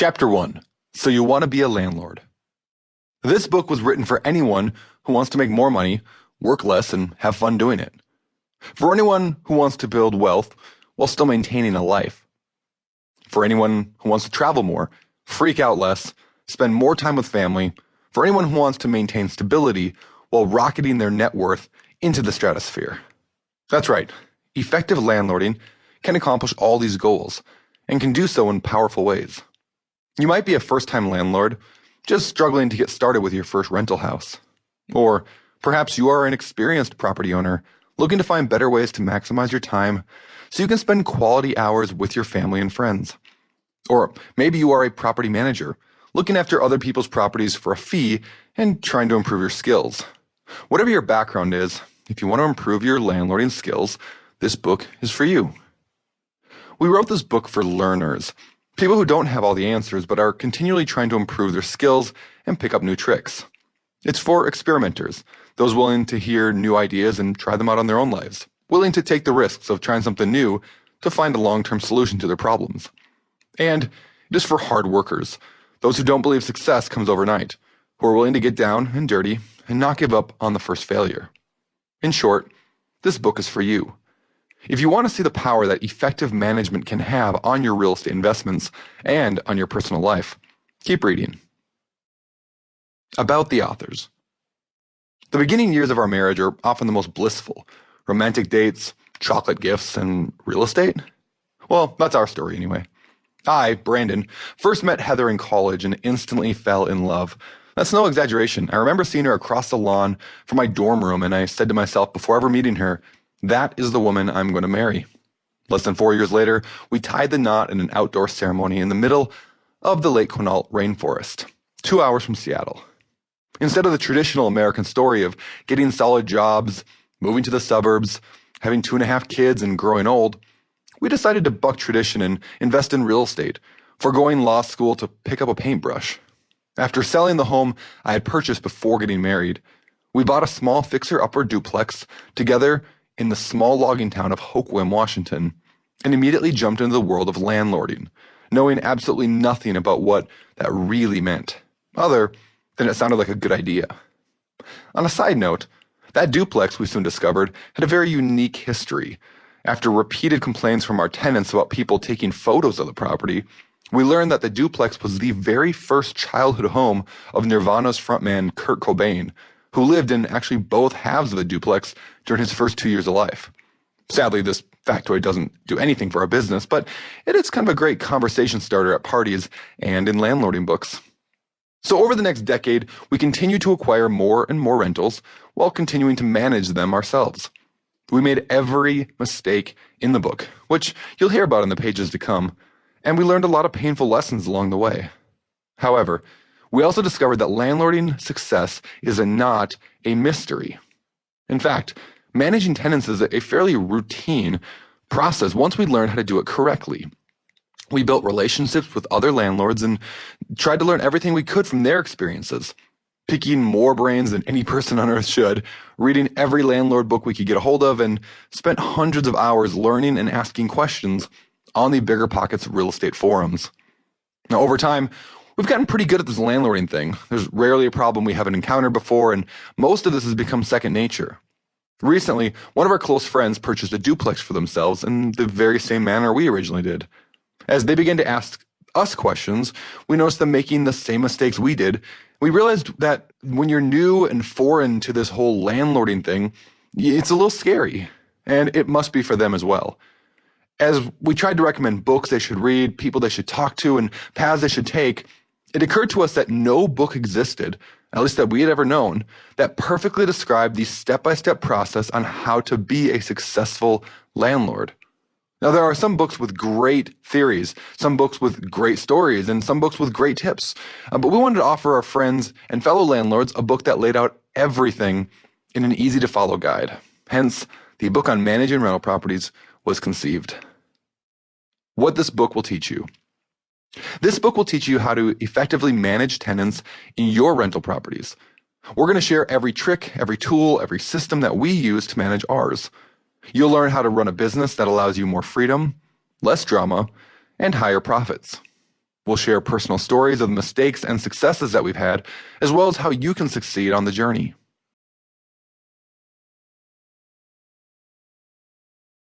Chapter 1. So You Want to Be a Landlord. This book was written for anyone who wants to make more money, work less, and have fun doing it. For anyone who wants to build wealth while still maintaining a life. For anyone who wants to travel more, freak out less, spend more time with family. For anyone who wants to maintain stability while rocketing their net worth into the stratosphere. That's right. Effective landlording can accomplish all these goals and can do so in powerful ways. You might be a first-time landlord, just struggling to get started with your first rental house. Or perhaps you are an experienced property owner, looking to find better ways to maximize your time so you can spend quality hours with your family and friends. Or maybe you are a property manager, looking after other people's properties for a fee and trying to improve your skills. Whatever your background is, if you want to improve your landlording skills, this book is for you. We wrote this book for learners, people who don't have all the answers but are continually trying to improve their skills and pick up new tricks. It's for experimenters, those willing to hear new ideas and try them out on their own lives, willing to take the risks of trying something new to find a long-term solution to their problems. And it is for hard workers, those who don't believe success comes overnight, who are willing to get down and dirty and not give up on the first failure. In short, this book is for you. If you want to see the power that effective management can have on your real estate investments and on your personal life, keep reading. About the authors. The beginning years of our marriage are often the most blissful. Romantic dates, chocolate gifts, and real estate? Well, that's our story anyway. I, Brandon, first met Heather in college and instantly fell in love. That's no exaggeration. I remember seeing her across the lawn from my dorm room, and I said to myself before ever meeting her, that is the woman I'm going to marry. Less than 4 years later, we tied the knot in an outdoor ceremony in the middle of the Lake Quinault rainforest, 2 hours from Seattle. Instead of the traditional American story of getting solid jobs, moving to the suburbs, having 2.5 kids, and growing old, we decided to buck tradition and invest in real estate, foregoing law school to pick up a paintbrush. After selling the home I had purchased before getting married, we bought a small fixer-upper duplex together in the small logging town of Hoquiam, Washington, and immediately jumped into the world of landlording, knowing absolutely nothing about what that really meant, other than it sounded like a good idea. On a side note, that duplex, we soon discovered, had a very unique history. After repeated complaints from our tenants about people taking photos of the property, we learned that the duplex was the very first childhood home of Nirvana's frontman Kurt Cobain, who lived in actually both halves of the duplex during his first 2 years of life. Sadly, this factoid doesn't do anything for our business, but it is kind of a great conversation starter at parties and in landlording books. So over the next decade, we continued to acquire more and more rentals while continuing to manage them ourselves. We made every mistake in the book, which you'll hear about in the pages to come, and we learned a lot of painful lessons along the way. However, we also discovered that landlording success is not a mystery. In fact, managing tenants is a fairly routine process once we learned how to do it correctly. We built relationships with other landlords and tried to learn everything we could from their experiences, picking more brains than any person on earth should, reading every landlord book we could get a hold of, and spent hundreds of hours learning and asking questions on the BiggerPockets real estate forums. Now, over time, we've gotten pretty good at this landlording thing. There's rarely a problem we haven't encountered before, and most of this has become second nature. Recently, one of our close friends purchased a duplex for themselves in the very same manner we originally did. As they began to ask us questions, we noticed them making the same mistakes we did. We realized that when you're new and foreign to this whole landlording thing, it's a little scary, and it must be for them as well. As we tried to recommend books they should read, people they should talk to, and paths they should take, it occurred to us that no book existed, at least that we had ever known, that perfectly described the step-by-step process on how to be a successful landlord. Now, there are some books with great theories, some books with great stories, and some books with great tips. But we wanted to offer our friends and fellow landlords a book that laid out everything in an easy-to-follow guide. Hence, the book on managing rental properties was conceived. What this book will teach you. This book will teach you how to effectively manage tenants in your rental properties. We're going to share every trick, every tool, every system that we use to manage ours. You'll learn how to run a business that allows you more freedom, less drama, and higher profits. We'll share personal stories of mistakes and successes that we've had, as well as how you can succeed on the journey.